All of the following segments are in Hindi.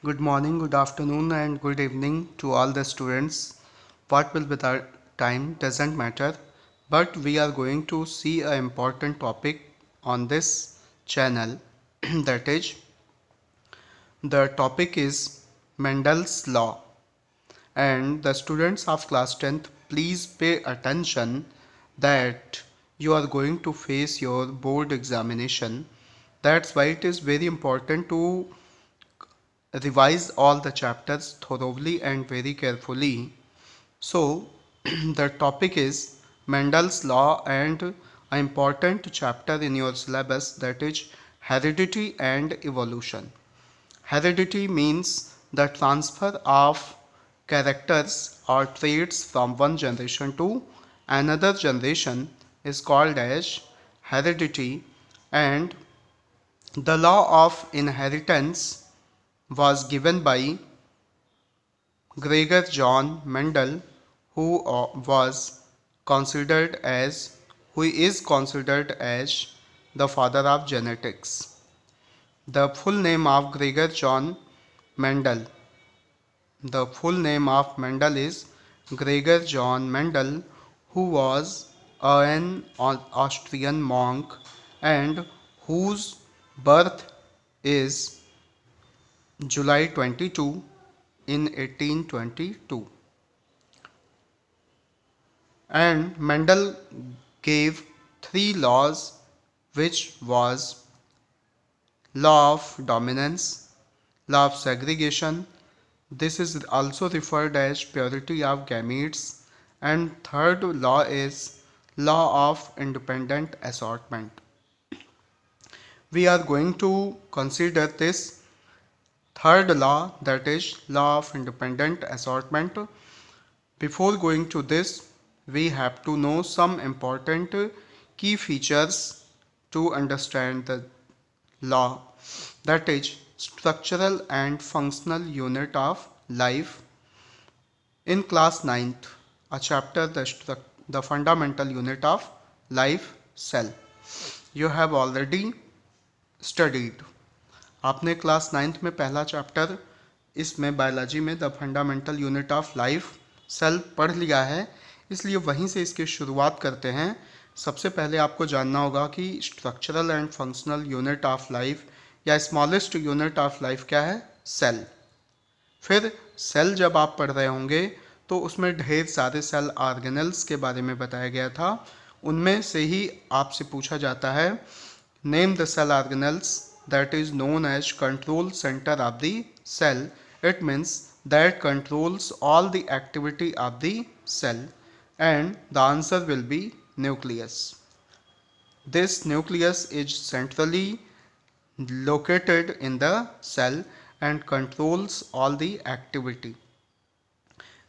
Good morning, good afternoon, and good evening to all the students. What will be the time doesn't matter, but we are going to see an important topic on this channel. That is, the topic is Mendel's law. And the students of class 10th, please pay attention that you are going to face your board examination. That's why it is very important to revise all the chapters thoroughly and very carefully. So, the topic is Mendel's law and an important chapter in your syllabus, that is heredity and evolution. Heredity means the transfer of characters or traits from one generation to another generation is called as heredity, and the law of inheritance was given by Gregor John Mendel, who was considered as who is considered as the father of genetics. The full name of Gregor John Mendel. The full name of Mendel is Gregor John Mendel, who was an Austrian monk and whose birth is July 22 in 1822. And Mendel gave three laws, which was law of dominance, law of segregation, this is also referred as purity of gametes, and third law is law of independent assortment. We are going to consider this third law, that is law of independent assortment. Before going to this, we have to know some important key features to understand the law, that is structural and functional unit of life. In class 9th, a chapter the fundamental unit of life, cell, you have already studied. आपने क्लास 9th में पहला चैप्टर इसमें बायोलॉजी में the fundamental unit of life cell पढ़ लिया है, इसलिए वहीं से इसकी शुरुआत करते हैं। सबसे पहले आपको जानना होगा कि structural and functional unit of life या स्मॉलेस्ट यूनिट ऑफ लाइफ क्या है, सेल। फिर सेल जब आप पढ़ रहे होंगे तो उसमें ढेर सारे सेल ऑर्गेनल्स के बारे में बताया गया था, उनमें से ही आपसे पूछा जाता है name the cell organelles that is known as control center of the cell. It means that controls all the activity of the cell, and the answer will be nucleus. This nucleus is centrally located in the cell and controls all the activity.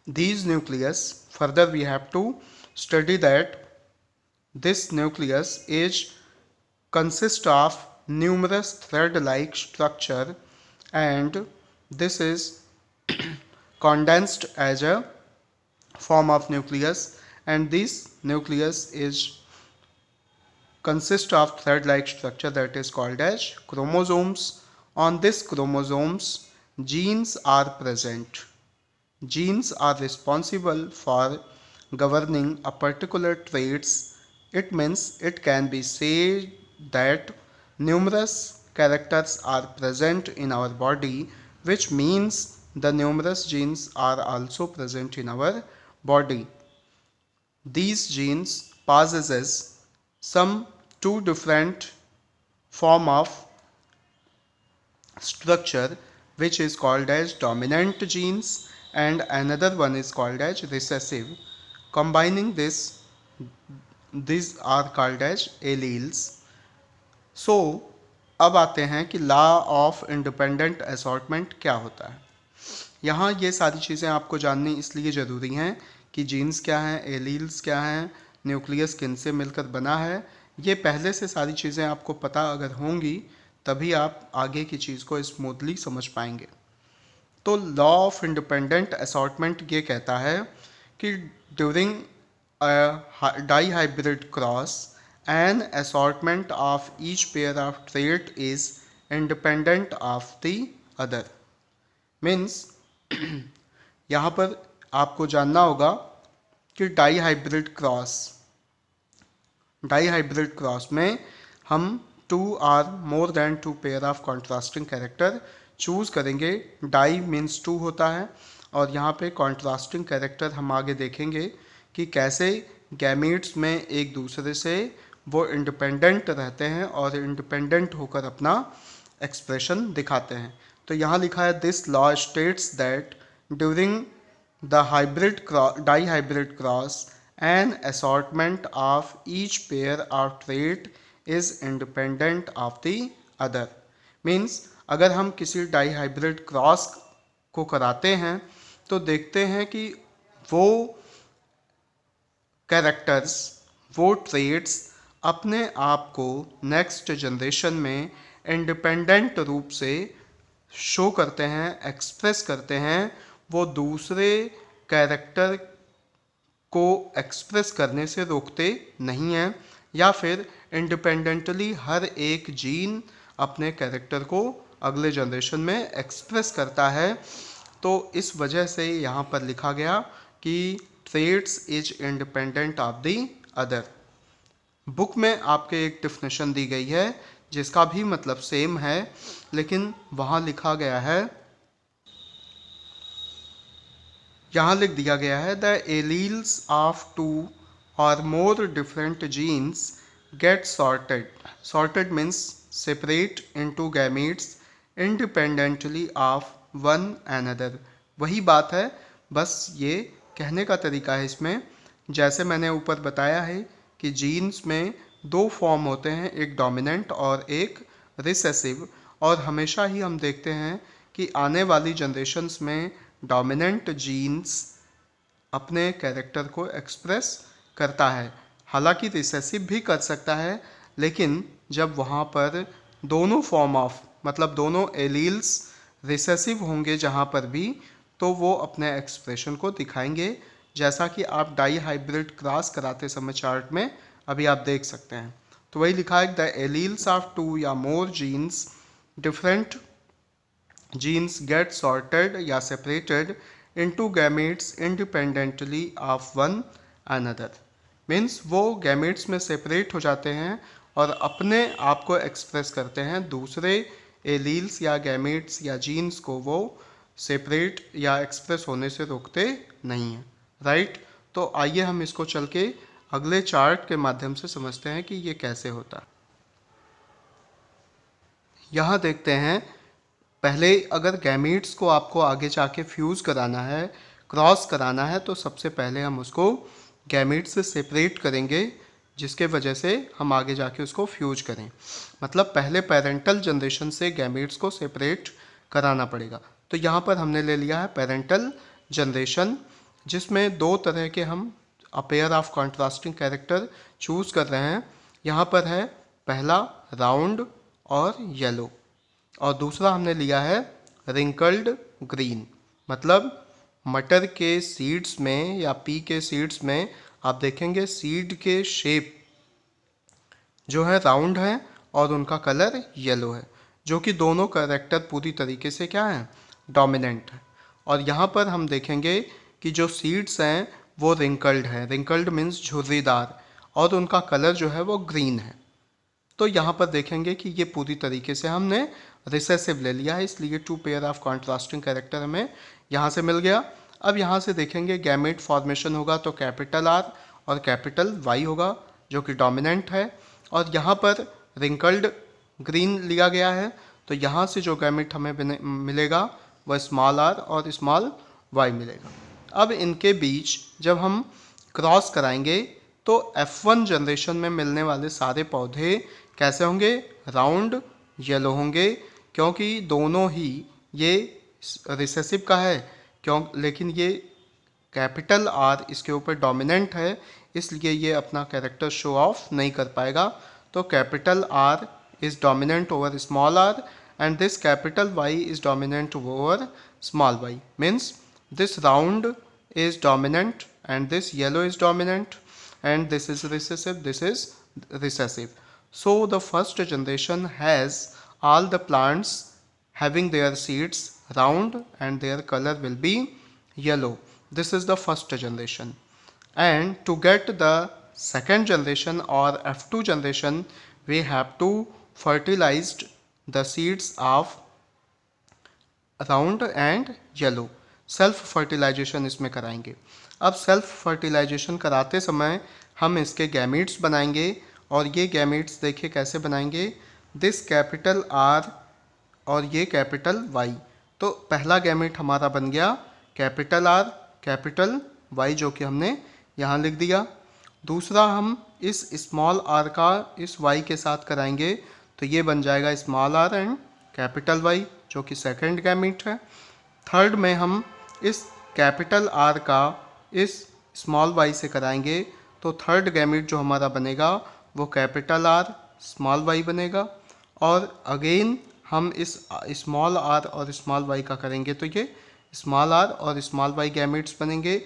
These nucleus, further we have to study that this nucleus is consist of numerous thread-like structure, and this is condensed as a form of nucleus, and this nucleus is consist of thread-like structure that is called as chromosomes. On this chromosomes, genes are present. Genes are responsible for governing a particular traits. It means it can be said that numerous characters are present in our body, which means the numerous genes are also present in our body. These genes possesses some two different form of structure, which is called as dominant genes, and another one is called as recessive. Combining this, these are called as alleles. सो अब आते हैं कि लॉ ऑफ इंडिपेंडेंट असॉर्टमेंट क्या होता है। यहाँ ये सारी चीज़ें आपको जाननी इसलिए ज़रूरी हैं कि जीन्स क्या हैं, एलील्स क्या हैं, न्यूक्लियस किन से मिलकर बना है, ये पहले से सारी चीज़ें आपको पता अगर होंगी तभी आप आगे की चीज़ को स्मूथली समझ पाएंगे। तो लॉ ऑफ इंडिपेंडेंट असॉर्टमेंट ये कहता है कि during dihybrid cross an assortment of each pair of trait is independent of the other. Means यहाँ पर आपको जानना होगा कि डाई हाइब्रिड क्रॉस में हम two or more than two pair of contrasting character choose करेंगे। डाई मीन्स टू होता है और यहाँ पे कॉन्ट्रास्टिंग कैरेक्टर हम आगे देखेंगे कि कैसे गैमीट्स में एक दूसरे से वो इंडिपेंडेंट रहते हैं और इंडिपेंडेंट होकर अपना एक्सप्रेशन दिखाते हैं। तो यहाँ लिखा है this law states that during the die-hybrid cross an assortment of each pair of trait is independent of the other। Means अगर हम किसी डाई-हाइब्रिड क्रॉस को कराते हैं तो देखते हैं कि वो कैरेक्टर्स, वो ट्रेट्स अपने आप को नेक्स्ट जनरेशन में इंडिपेंडेंट रूप से शो करते हैं, एक्सप्रेस करते हैं। वो दूसरे कैरेक्टर को एक्सप्रेस करने से रोकते नहीं हैं या फिर इंडिपेंडेंटली हर एक जीन अपने कैरेक्टर को अगले जनरेशन में एक्सप्रेस करता है। तो इस वजह से यहाँ पर लिखा गया कि traits is independent of the other. Book में आपके एक डेफिनेशन दी गई है जिसका भी मतलब सेम है, लेकिन वहाँ लिखा गया है, यहाँ लिख दिया गया है the alleles of two or more different genes get sorted means separate into gametes independently of one another. वही बात है, बस ये कहने का तरीका है इसमें। जैसे मैंने ऊपर बताया है कि जीन्स में दो फॉर्म होते हैं, एक डोमिनेंट और एक रिसेसिव, और हमेशा ही हम देखते हैं कि आने वाली जनरेशन्स में डोमिनेंट जीन्स अपने कैरेक्टर को एक्सप्रेस करता है। हालांकि रिसेसिव भी कर सकता है, लेकिन जब वहाँ पर दोनों फॉर्म ऑफ मतलब दोनों एलील्स रिसेसिव होंगे जहाँ पर भी, तो वो अपने एक्सप्रेशन को दिखाएंगे, जैसा कि आप डाई हाइब्रिड क्रॉस कराते समय चार्ट में अभी आप देख सकते हैं। तो वही लिखा है द एलील्स ऑफ टू या more genes different genes get sorted या separated into gametes independently of one another। Means वो gametes में सेपरेट हो जाते हैं और अपने आप को एक्सप्रेस करते हैं, दूसरे एलील्स या gametes या जीन्स को वो सेपरेट या एक्सप्रेस होने से रोकते नहीं हैं। राइट, तो आइए हम इसको चल के अगले चार्ट के माध्यम से समझते हैं कि ये कैसे होता है। यहाँ देखते हैं, पहले अगर गैमीट्स को आपको आगे जाके फ्यूज़ कराना है, क्रॉस कराना है, तो सबसे पहले हम उसको गैमीट्स से सेपरेट करेंगे, जिसके वजह से हम आगे जाके उसको फ्यूज करें। मतलब पहले पेरेंटल जनरेशन से गैमीट्स को सेपरेट कराना पड़ेगा। तो यहाँ पर हमने ले लिया है पेरेंटल जनरेशन, जिसमें दो तरह के हम a pair of contrasting character choose कर रहे हैं। यहाँ पर है पहला राउंड और येलो, और दूसरा हमने लिया है रिंकल्ड ग्रीन। मतलब मटर के सीड्स में या पी के सीड्स में आप देखेंगे सीड के शेप जो है राउंड है और उनका कलर येलो है, जो कि दोनों कैरेक्टर पूरी तरीके से क्या है, डोमिनेंट है। और यहाँ पर हम देखेंगे कि जो सीड्स हैं वो रिंकल्ड है, रिंकल्ड मीन्स झुर्रीदार, और उनका कलर जो है वो ग्रीन है। तो यहाँ पर देखेंगे कि ये पूरी तरीके से हमने रिसेसिव ले लिया है, इसलिए two pair of contrasting character हमें यहाँ से मिल गया। अब यहाँ से देखेंगे गैमेट फॉर्मेशन होगा तो कैपिटल आर और कैपिटल वाई होगा, जो कि डोमिनेंट है। और यहाँ पर रिंकल्ड ग्रीन लिया गया है, तो यहाँ से जो गैमेट हमें मिलेगा वह स्मॉल आर और स्मॉल वाई मिलेगा। अब इनके बीच जब हम क्रॉस कराएंगे तो F1 जनरेशन में मिलने वाले सारे पौधे कैसे होंगे, राउंड येलो होंगे, क्योंकि दोनों ही ये रिसेसिव का है, लेकिन ये कैपिटल आर इसके ऊपर डोमिनेंट है, इसलिए ये अपना कैरेक्टर शो ऑफ नहीं कर पाएगा। तो capital R is dominant over small R and this capital Y is dominant over small Y. Means this round is dominant and this yellow is dominant and this is recessive, this is recessive. So the first generation has all the plants having their seeds round and their color will be yellow. This is the first generation. And to get the second generation or F2 generation, we have to fertilize the seeds of round and yellow. Self fertilization इसमें कराएंगे. अब सेल्फ फर्टिलाइजेशन कराते समय हम इसके गैमीट्स बनाएंगे और ये गैमीट्स देखिए कैसे बनाएंगे. दिस कैपिटल आर और ये कैपिटल वाई. तो पहला गैमीट हमारा बन गया कैपिटल आर कैपिटल वाई, जो कि हमने यहाँ लिख दिया. दूसरा हम इस स्मॉल आर का इस वाई के साथ कराएंगे तो ये बन जाएगा small R and capital Y, जो कि सेकंड गैमीट है. थर्ड में हम इस कैपिटल आर का इस स्मॉल वाई से कराएंगे तो थर्ड गैमीट जो हमारा बनेगा वो कैपिटल आर स्मॉल वाई बनेगा. और अगेन हम इस स्मॉल आर और स्मॉल वाई का करेंगे तो ये स्मॉल आर और स्मॉल वाई गैमीट्स बनेंगे.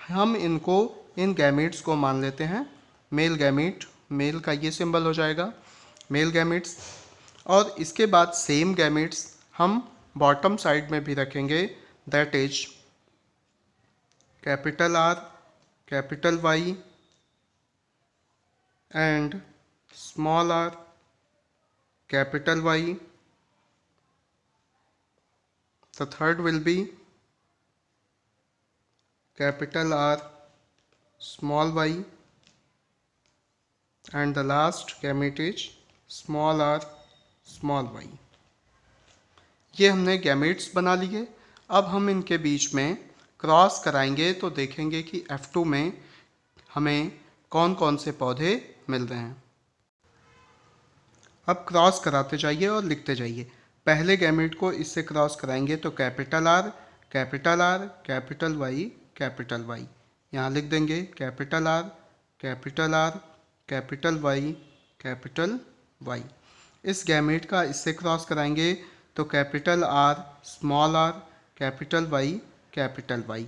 हम इन गैमीट्स को मान लेते हैं मेल गैमीट. मेल का ये सिंबल हो जाएगा मेल गैमीट्स. और इसके बाद सेम गैमीट्स हम बॉटम साइड में भी रखेंगे, that is capital R capital Y and small R capital Y. The third will be capital R small y and the last gamete is small r small y. ये हमने गैमेट्स बना लिए. अब हम इनके बीच में क्रॉस कराएंगे तो देखेंगे कि F2 में हमें कौन कौन से पौधे मिल रहे हैं. अब क्रॉस कराते जाइए और लिखते जाइए. पहले गैमेट को इससे क्रॉस कराएंगे तो कैपिटल आर कैपिटल वाई. यहाँ लिख देंगे कैपिटल आर कैपिटल वाई. इस गैमेट का इससे क्रॉस कराएंगे तो कैपिटल आर कैपिटल वाई.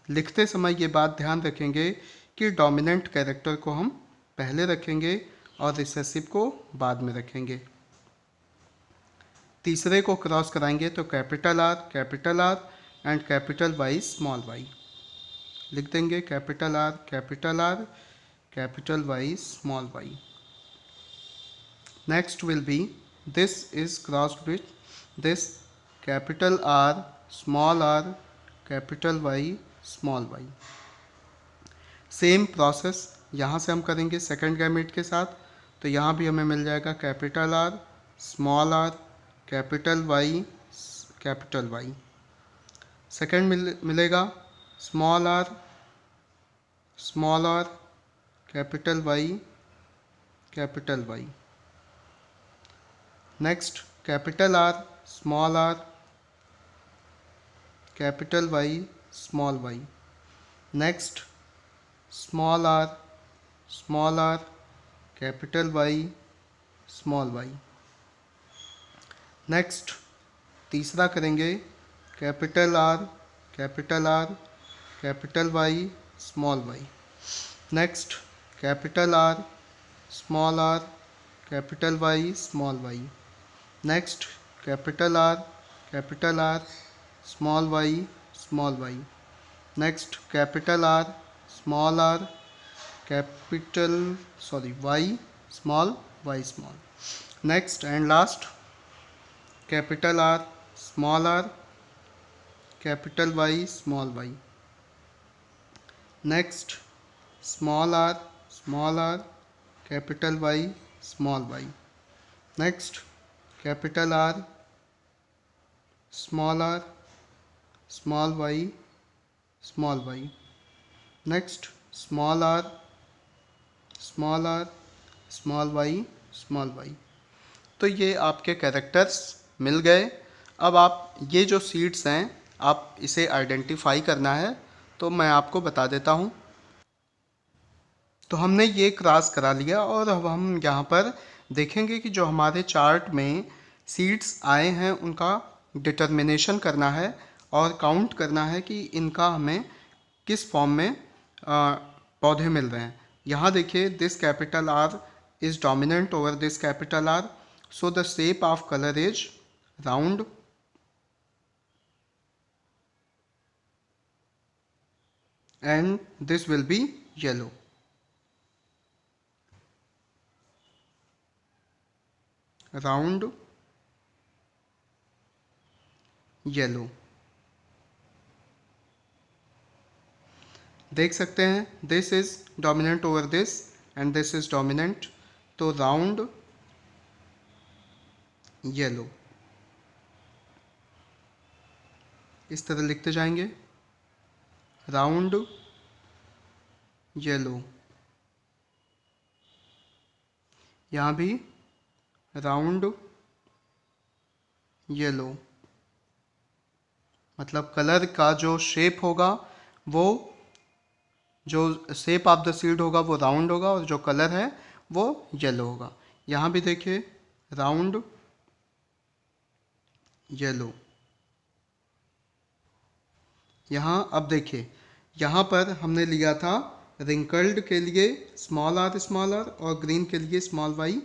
लिखते समय ये बात ध्यान रखेंगे कि डोमिनेंट कैरेक्टर को हम पहले रखेंगे और रिसेसिव को बाद में रखेंगे. तीसरे को क्रॉस कराएंगे तो capital R and capital Y small Y. लिख देंगे capital R capital Y small Y. Next will be this is crossed with this capital R capital Y small Y. Same process यहाँ से हम करेंगे सेकंड गैमेट के साथ. तो यहाँ भी हमें मिल जाएगा capital R small R capital Y. Second मिलेगा small R capital Y. Next capital R capital Y small Y. Next small R capital Y small Y. Next तीसरा करेंगे capital R capital Y small Y. Next capital R capital Y small Y. Next capital R small Y. Next capital R Y small. Next and last capital R capital Y small Y. Next small R capital Y small Y. Next capital R small Y small Y. Next small R small Y. तो ये आपके कैरेक्टर्स मिल गए. अब आप ये जो सीड्स हैं आप इसे आइडेंटिफाई करना है तो मैं आपको बता देता हूँ. तो हमने ये क्रॉस करा लिया और अब हम यहाँ पर देखेंगे कि जो हमारे चार्ट में सीड्स आए हैं उनका डिटर्मिनेशन करना है और काउंट करना है कि इनका हमें किस फॉर्म में पौधे मिल रहे हैं. यहाँ देखिए this capital are is dominant over this capital R, so the shape of color is round and this will be yellow. Round yellow. देख सकते हैं this is dominant over this and this is dominant, तो राउंड येलो इस तरह लिखते जाएंगे, राउंड येलो। यहाँ भी राउंड येलो, मतलब कलर का जो शेप होगा, वो जो शेप ऑफ द सीड होगा वो राउंड होगा और जो कलर है वो येलो होगा। यहाँ भी देखिए राउंड येलो। यहाँ अब देखिए, यहाँ पर हमने लिया था रिंकल्ड के लिए स्मॉल आर और ग्रीन के लिए स्मॉल वाई।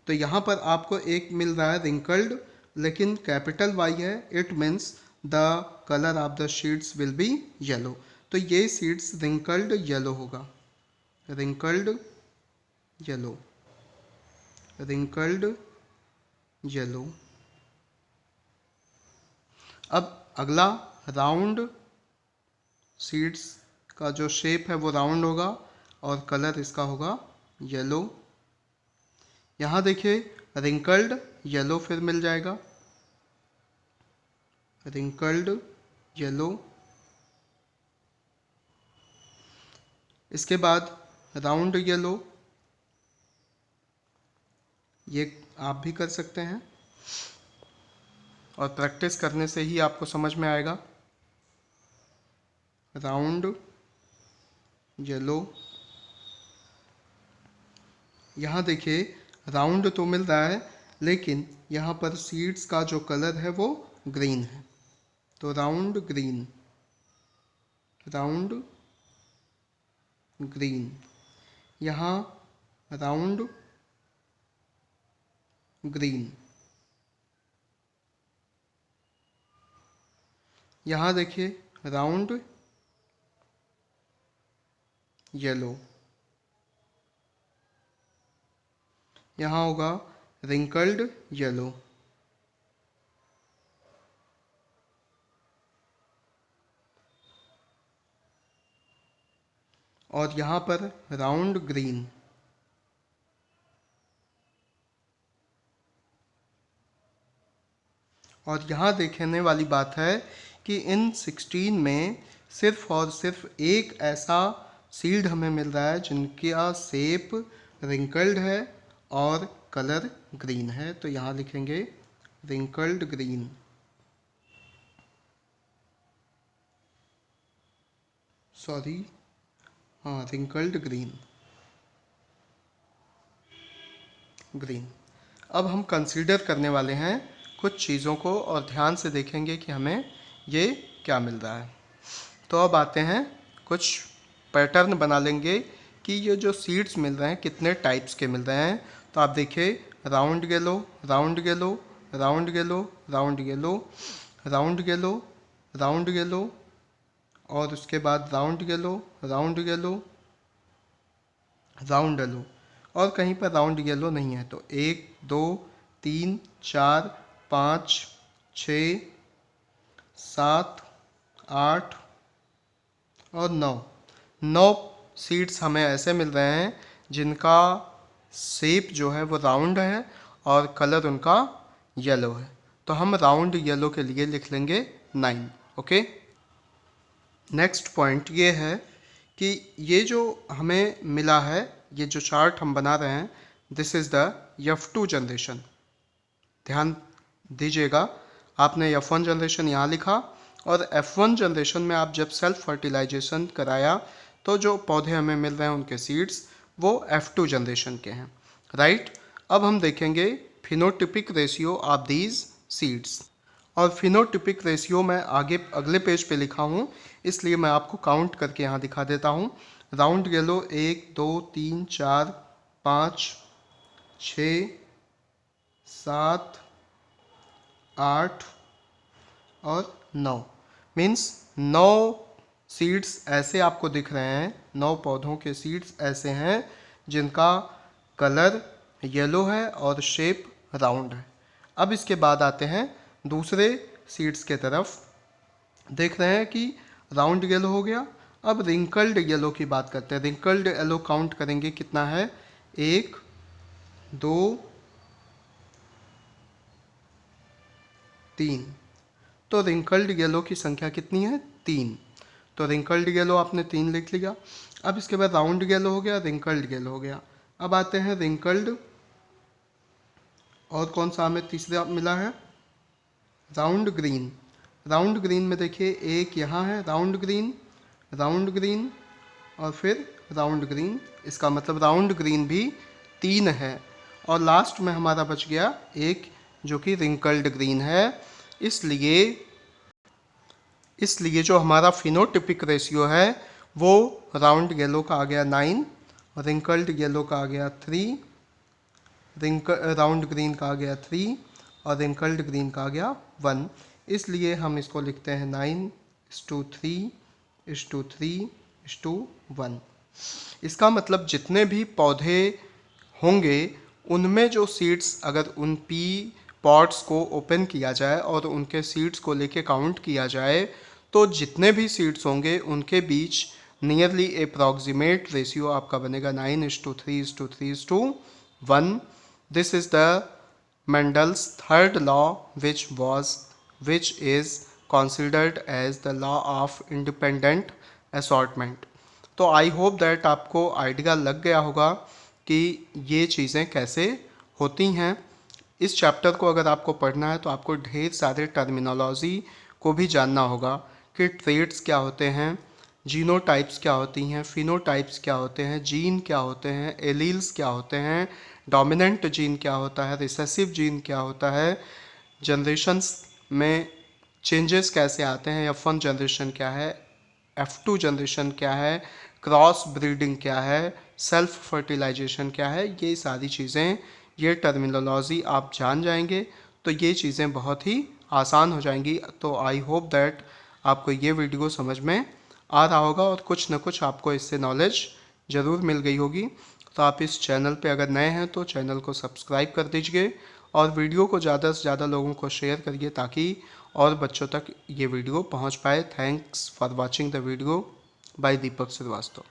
तो यहाँ पर आपको एक मिल रहा है रिंकल्ड, लेकिन कैपिटल वाई है, it means the colour of the शीड्स will be yellow. तो ये सीड्स रिंकल्ड येलो होगा, रिंकल्ड येलो, रिंकल्ड येलो। अब अगला राउंड सीड्स का जो शेप है वो राउंड होगा और कलर इसका होगा येलो। यहाँ देखिए रिंकल्ड येलो फिर मिल जाएगा, रिंकल्ड येलो। इसके बाद राउंड येलो, ये आप भी कर सकते हैं और प्रैक्टिस करने से ही आपको समझ में आएगा। Round yellow. यहाँ देखिए राउंड तो मिल रहा है, लेकिन यहाँ पर सीड्स का जो कलर है वो ग्रीन है, तो राउंड ग्रीन, राउंड ग्रीन। यहाँ राउंड ग्रीन। यहाँ देखिए राउंड येलो। यहाँ होगा रिंकल्ड येलो। और यहाँ पर राउंड ग्रीन। और यहाँ देखने वाली बात है कि इन 16 में सिर्फ और सिर्फ एक ऐसा सीड हमें मिल रहा है जिनका शेप रिंकल्ड है और कलर ग्रीन है, तो यहाँ लिखेंगे रिंकल्ड ग्रीन, सॉरी हाँ रिंकल्ड ग्रीन, ग्रीन। अब हम कंसीडर करने वाले हैं कुछ चीज़ों को और ध्यान से देखेंगे कि हमें ये क्या मिल रहा है। तो अब आते हैं कुछ पैटर्न बना लेंगे कि ये जो सीड्स मिल रहे हैं कितने टाइप्स के मिल रहे हैं। तो आप देखिए round yellow, round yellow, round yellow, round yellow, round yellow, round yellow, और उसके बाद round yellow, round yellow, round yellow, और कहीं पर राउंड येलो नहीं है। तो 1 2 3 4 5 6 7 8 और 9 सीड्स हमें ऐसे मिल रहे हैं जिनका शेप जो है वो राउंड है और कलर उनका येलो है। तो हम राउंड येलो के लिए लिख लेंगे 9। ओके, नेक्स्ट पॉइंट ये है कि ये जो हमें मिला है, ये जो चार्ट हम बना रहे हैं, this is the F2 generation. ध्यान दीजिएगा, आपने F1 जनरेशन यहाँ लिखा और F1 जनरेशन में आप जब सेल्फ फर्टिलाइजेशन कराया तो जो पौधे हमें मिल रहे हैं उनके सीड्स वो F2 जनरेशन के हैं, राइट। अब हम देखेंगे phenotypic ratio of these seeds, और फिनोटिपिक रेशियो मैं आगे अगले पेज पे लिखा हूँ, इसलिए मैं आपको काउंट करके यहाँ दिखा देता हूँ। राउंड येलो 1 2 3 4 5 6 7 8 और 9, मीन्स 9 सीड्स ऐसे आपको दिख रहे हैं, 9 पौधों के सीड्स ऐसे हैं जिनका कलर येलो है और शेप राउंड है। अब इसके बाद आते हैं दूसरे सीड्स के तरफ। देख रहे हैं कि राउंड येलो हो गया। अब रिंकल्ड येलो की बात करते हैं। रिंकल्ड येलो काउंट करेंगे कितना है, 1 2 3। तो रिंकल्ड येलो की संख्या कितनी है, 3। तो रिंकल्ड येलो आपने 3 लिख लिया। अब इसके बाद राउंड येलो हो गया, रिंकल्ड येलो हो गया। अब आते हैं रिंकल्ड, और कौन सा हमें तीसरा मिला है, राउंड ग्रीन। राउंड ग्रीन में देखिए एक यहाँ है राउंड ग्रीन और फिर राउंड ग्रीन, इसका मतलब राउंड ग्रीन भी 3 है। और लास्ट में हमारा बच गया एक जो कि रिंकल्ड ग्रीन है। इसलिए जो हमारा फिनोटिपिक रेशियो है वो राउंड येलो का आ गया 9, रिंकल्ड येलो का आ गया 3, राउंड ग्रीन का आ गया 3 और रिंकल्ड ग्रीन का आ गया 1। इसलिए हम इसको लिखते हैं 9:3:3:1। इसका मतलब जितने भी पौधे होंगे उनमें जो सीड्स, अगर उन पी पॉट्स को ओपन किया जाए और उनके सीड्स को लेके काउंट किया जाए तो जितने भी सीड्स होंगे उनके बीच नियरली अप्रॉक्सीमेट रेशियो आपका बनेगा 9:3:3:1। This is the Mendel's third law, which is considered as the law of independent assortment। तो आई होप दैट आपको आइडिया लग गया होगा कि ये चीज़ें कैसे होती हैं। इस चैप्टर को अगर आपको पढ़ना है तो आपको ढेर सारे टर्मिनोलॉजी को भी जानना होगा कि ट्रेड्स क्या होते हैं, जीनोटाइप्स क्या होती हैं, फिनोटाइप्स क्या होते हैं, जीन क्या होते हैं, एलील्स क्या होते हैं, डोमिनेंट जीन क्या होता है, रिसेसिव जीन क्या होता है, जनरेशन्स में चेंजेस कैसे आते हैं, F1 जनरेशन क्या है, F2 जनरेशन क्या है, क्रॉस ब्रीडिंग क्या है, सेल्फ फर्टिलाइजेशन क्या है, ये सारी चीज़ें, ये टर्मिनोलॉजी आप जान जाएंगे तो ये चीज़ें बहुत ही आसान हो जाएंगी। तो आई होप दैट आपको ये वीडियो समझ में आ रहा होगा और कुछ न कुछ आपको इससे नॉलेज ज़रूर मिल गई होगी। तो आप इस चैनल पे अगर नए हैं तो चैनल को सब्सक्राइब कर दीजिए और वीडियो को ज़्यादा से ज़्यादा लोगों को शेयर करिए ताकि और बच्चों तक ये वीडियो पहुंच पाए। Thanks for watching the video by Deepak Srivastava.